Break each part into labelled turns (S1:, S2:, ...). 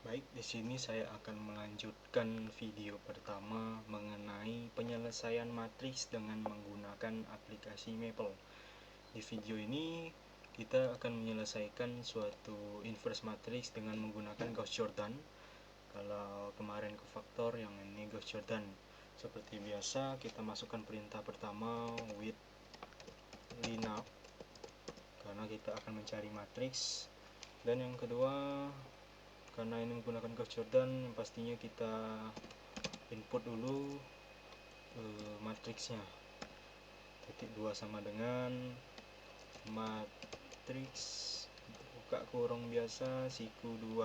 S1: Baik, di sini saya akan melanjutkan video pertama mengenai penyelesaian matriks dengan menggunakan aplikasi Maple. Di video ini kita akan menyelesaikan suatu inverse matrix dengan menggunakan Gauss-Jordan. Kalau kemarin kofaktor, yang ini Gauss-Jordan. Seperti biasa, kita masukkan perintah pertama with lineup karena kita akan mencari matriks, dan yang kedua, karena ini menggunakan Gauss-Jordan, pastinya kita input dulu matriksnya. Titik 2 sama dengan matriks buka kurung biasa siku 2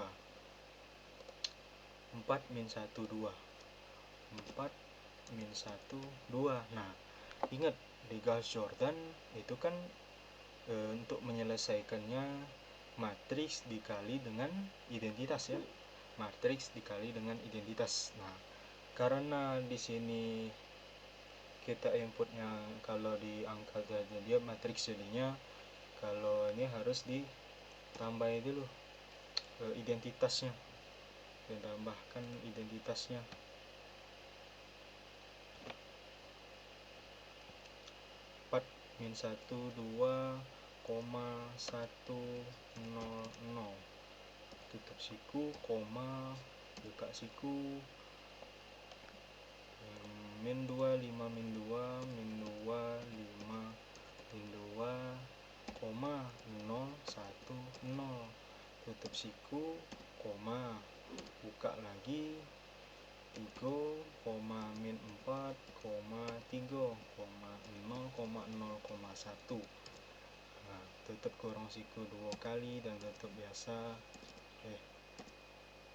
S1: 4 min 1 2 4 min 1 2. Nah, ingat di Gauss-Jordan itu kan untuk menyelesaikannya matriks dikali dengan identitas ya. Matriks dikali dengan identitas. Nah, karena di sini kita inputnya kalau di angka dia matriks, jadinya kalau ini harus ditambah dulu identitasnya. Kita tambahkan identitasnya. 4 min 1 2, 100, tutup siku, koma, buka siku, min 2 5 min 2 min 2 5 min 2, koma 0 1 0, tutup siku, koma, buka lagi 3, min 4, 3, 0,0,1. Nah, tutup kurung siku 2 kali dan tutup biasa.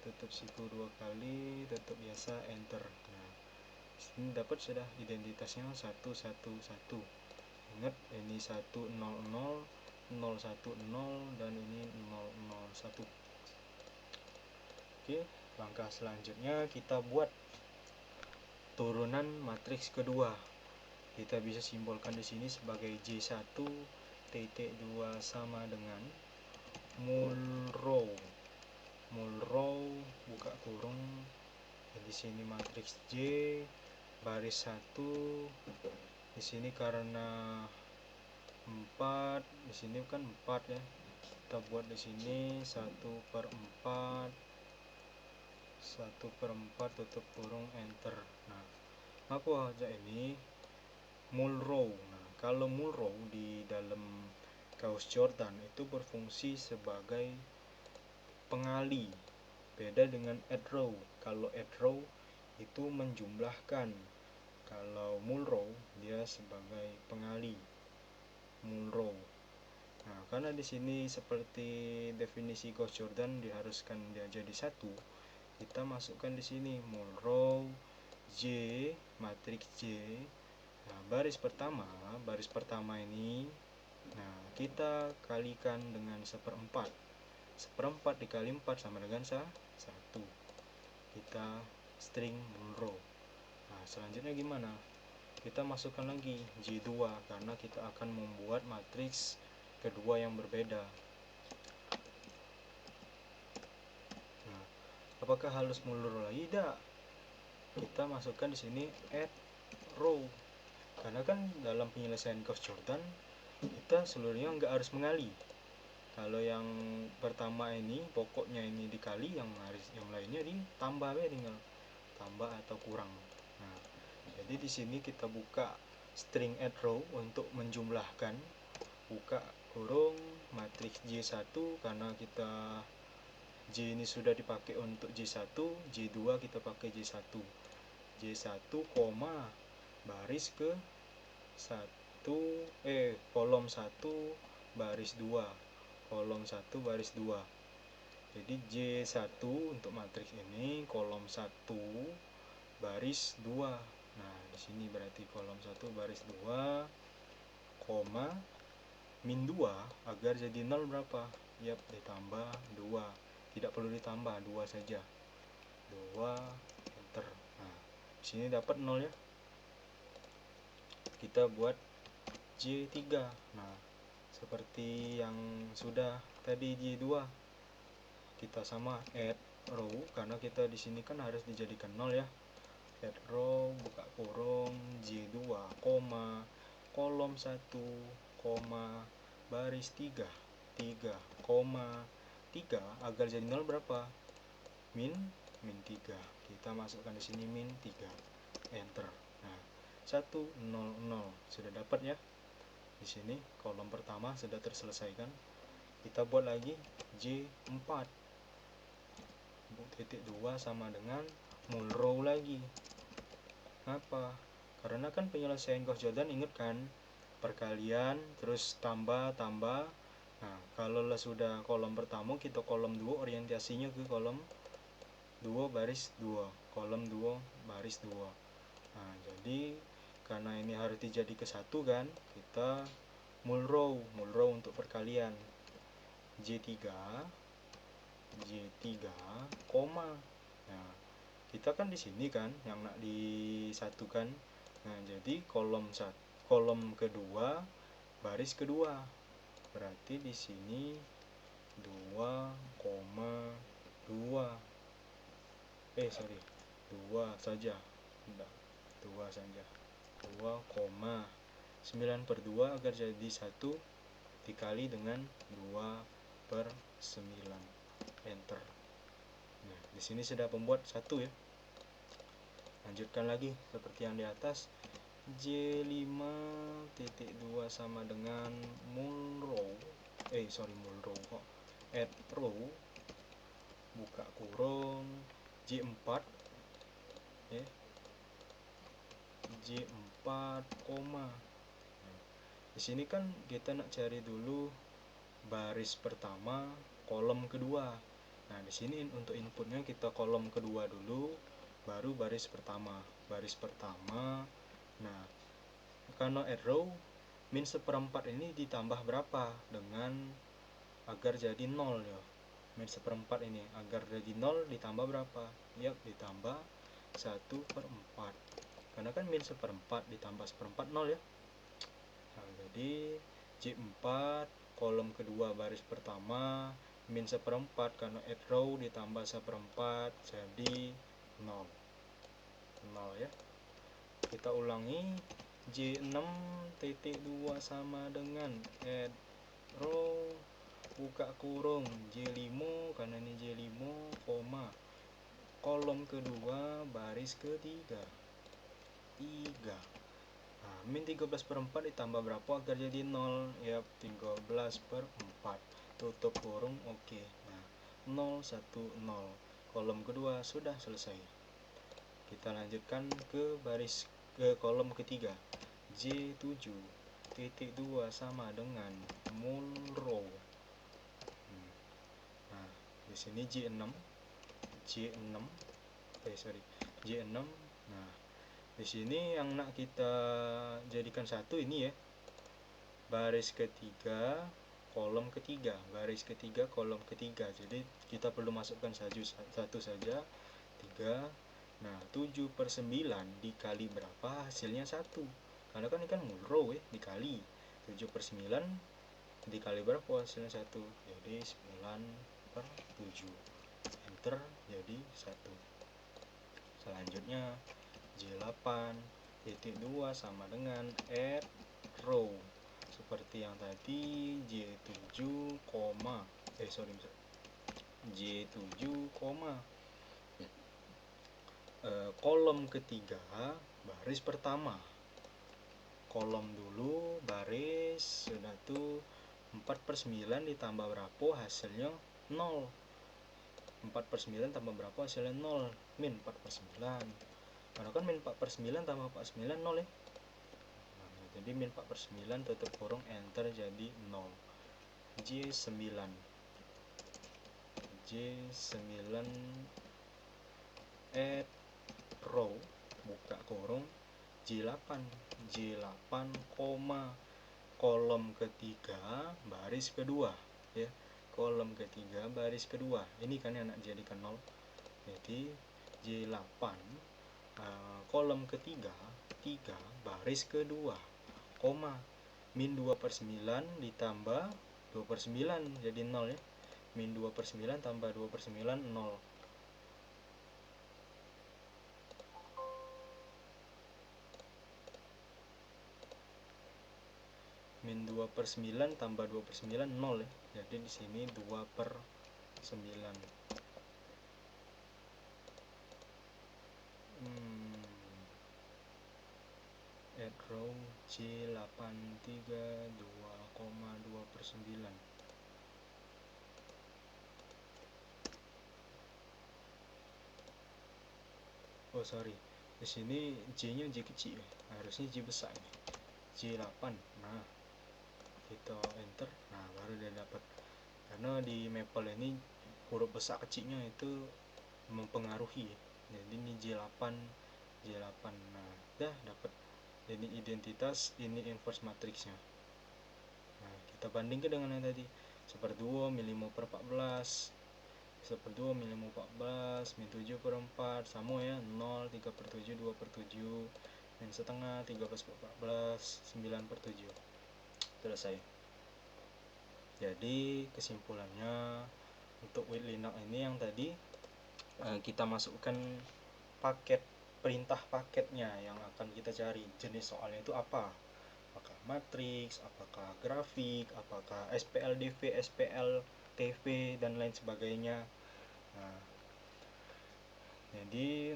S1: Tutup siku 2 kali, tutup biasa, enter. Nah, ini dapat sudah identitasnya 111. Ingat, ini 100, 010, dan ini 001. Oke, langkah selanjutnya kita buat turunan matriks kedua. Kita bisa simbolkan di sini sebagai J1 titik 2 sama dengan mul row buka kurung. Di sini matriks J baris 1. Di sini karena 4, di sini kan 4 ya. Kita buat di sini 1/4, 1/4, tutup kurung, enter. Nah, apa aja ini mul row. Nah, kalau mul row di dalam Gauss-Jordan itu berfungsi sebagai pengali. Beda dengan add row. Kalau add row itu menjumlahkan. Kalau mul row dia sebagai pengali. Mul row. Nah, karena di sini seperti definisi Gauss-Jordan diharuskan dia jadi satu, kita masukkan di sini mul row J, matriks J. Nah, baris pertama ini, nah, kita kalikan dengan 1/4. 1/4 dikali 4 sama dengan 1. Kita string mul row. Nah, selanjutnya gimana? Kita masukkan lagi J2 karena kita akan membuat matriks kedua yang berbeda. Nah, apakah harus mul row lagi? Tidak. Kita masukkan di sini add row. Karena kan dalam penyelesaian Gauss-Jordan kita seluruhnya nggak harus mengali. Kalau yang pertama ini pokoknya ini dikali, yang lainnya ditambah ya, tinggal tambah atau kurang. Nah, jadi di sini kita buka string add row untuk menjumlahkan, buka kurung matriks J1 karena kita J ini sudah dipakai untuk J1, J2 kita pakai J1. J1, baris ke 1 kolom 1 baris 2, kolom 1 baris 2. Jadi J1 untuk matriks ini kolom 1 baris 2. Nah, di sini berarti kolom 1 baris 2, koma min 2 agar jadi 0 berapa? Yap, ditambah 2. Tidak perlu ditambah, 2 saja. 2, enter. Nah, di sini dapat 0 ya. Kita buat J3. Nah, seperti yang sudah tadi J2, kita sama add row, karena kita di sini kan harus dijadikan 0 ya. Add row, buka kurung, J2, koma, kolom 1, koma, baris 3, 3, koma, 3, agar jadi 0 berapa? Min 3. Kita masukkan di sini min 3. Enter. Nah, 1, 0, 0. Sudah dapat ya. Di sini kolom pertama sudah terselesaikan. Kita buat lagi J4. Titik 2 sama dengan mul row lagi. Kenapa? Karena kan penyelesaian Gauss Jordan, ingat kan? Perkalian terus tambah. Nah, kalau sudah kolom pertama, kita kolom 2 orientasinya ke kolom 2 baris 2, kolom 2 baris 2. Nah, jadi karena ini harus dijadi ke satu kan, kita mul row untuk perkalian. J3, koma. Nah, kita kan di sini kan yang nak disatukan. Nah, jadi kolom kedua baris kedua. Berarti di sini 2,2. 2 saja. 2 saja. 2,9/2 agar jadi 1 dikali dengan 2/9. Enter. Nah, di sini sudah membuat 1 ya. Lanjutkan lagi seperti yang di atas. J5.2 sama dengan mul row. Add row, buka kurung, J4 ya. J4, koma. Nah, di sini kan kita nak cari dulu baris pertama, kolom kedua. Nah, di sini untuk inputnya kita kolom kedua dulu, baru baris pertama. Nah, karena add row, min 1/4 ini ditambah berapa dengan agar jadi 0 ya. Min 1/4 ini agar jadi 0 ditambah berapa? Ya, ditambah 1/4. Karena kan min 1/4 ditambah 1/4 0 ya. Nah, jadi J4 kolom kedua baris pertama min 1/4, karena add row ditambah 1/4 jadi 0 ya. Kita ulangi. J6.2 sama dengan add row, buka kurung, J5, karena ini J5, koma, kolom kedua baris ketiga 3. Nah, min 13/4 ditambah berapa agar jadi 0? Ya, 13/4. Tutup kurung, oke. Nah, 0, 1, 0. Kolom kedua sudah selesai. Kita lanjutkan ke kolom ketiga. J7.2 sama dengan mul row. Nah, di sini J6. Nah, di sini yang nak kita jadikan satu ini ya. Baris ketiga, kolom ketiga, baris ketiga, kolom ketiga. Jadi kita perlu masukkan satu saja, 3. Nah, 7/9 dikali berapa? Hasilnya 1. Karena kan ini kan mul row ya, dikali 7/9 dikali berapa? Hasilnya 1. Jadi 9/7. Enter, jadi 1. Selanjutnya J8.2 sama dengan add row. Seperti yang tadi, J7, kolom ketiga baris pertama. Kolom dulu baris, sudah tuh 4/9 ditambah berapa hasilnya 0. 4/9 tambah berapa hasilnya 0, min 4/9. Karena kan min 4/9 tambah 4/9 0 ya. Nah, jadi min 4/9 tutup kurung, enter, jadi 0. J9 add row, buka kurung, J8, koma, kolom ketiga baris kedua ya. Kolom ketiga baris kedua. Ini kan yang nak jadikan 0. Jadi J8 kolom ketiga 3 baris kedua, koma, min 2/9 ditambah 2/9 jadi 0 ya. Min 2/9 tambah 2/9 0. 2/9 tambah 2/9 0 ya. Jadi di sini 2/9. Add row C83 2,2/9. Oh sorry, di sini J-nya J kecil, harusnya J besar ini. J8. Nah, kita enter, nah baru dia dapat. Karena di Maple ini huruf besar kecilnya itu mempengaruhi. Jadi ini J8, J8. Nah, dah dapat. Ini identitas, ini inverse matriksnya. Nah, kita bandingkan dengan yang tadi. 1/2 min 5/14. 1/2 min 5/14 min 7/4 sama ya, 0, 3/7, 2/7 min setengah, 13/14, 9/7. Selesai. Jadi kesimpulannya untuk with Linux ini yang tadi kita masukkan paket, perintah paketnya yang akan kita cari. Jenis soalnya itu apa? Apakah matriks, apakah grafik, apakah SPLDV, SPLTV dan lain sebagainya. Nah, jadi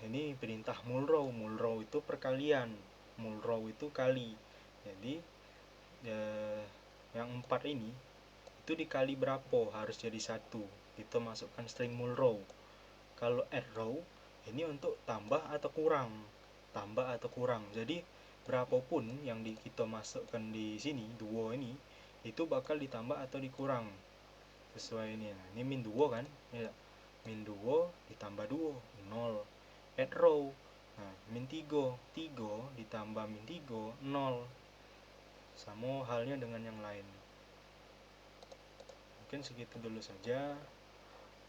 S1: ini perintah mulrow. Mulrow itu perkalian, mulrow itu kali. Jadi yang 4 ini itu dikali berapa harus jadi 1. Kita masukkan string mulrow. Kalau add row ini untuk tambah atau kurang, tambah atau kurang. Jadi berapapun yang kita masukkan di sini, 2 ini itu bakal ditambah atau dikurang sesuai ini. Nah, ini min 2 kan ya, min 2 ditambah 2 0. Add row, nah min 3 ditambah min 3 0. Sama halnya dengan yang lain. Mungkin segitu dulu saja.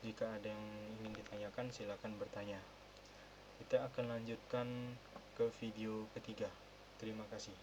S1: Jika ada yang ingin ditanyakan silakan bertanya. Kita akan lanjutkan ke video ketiga. Terima kasih.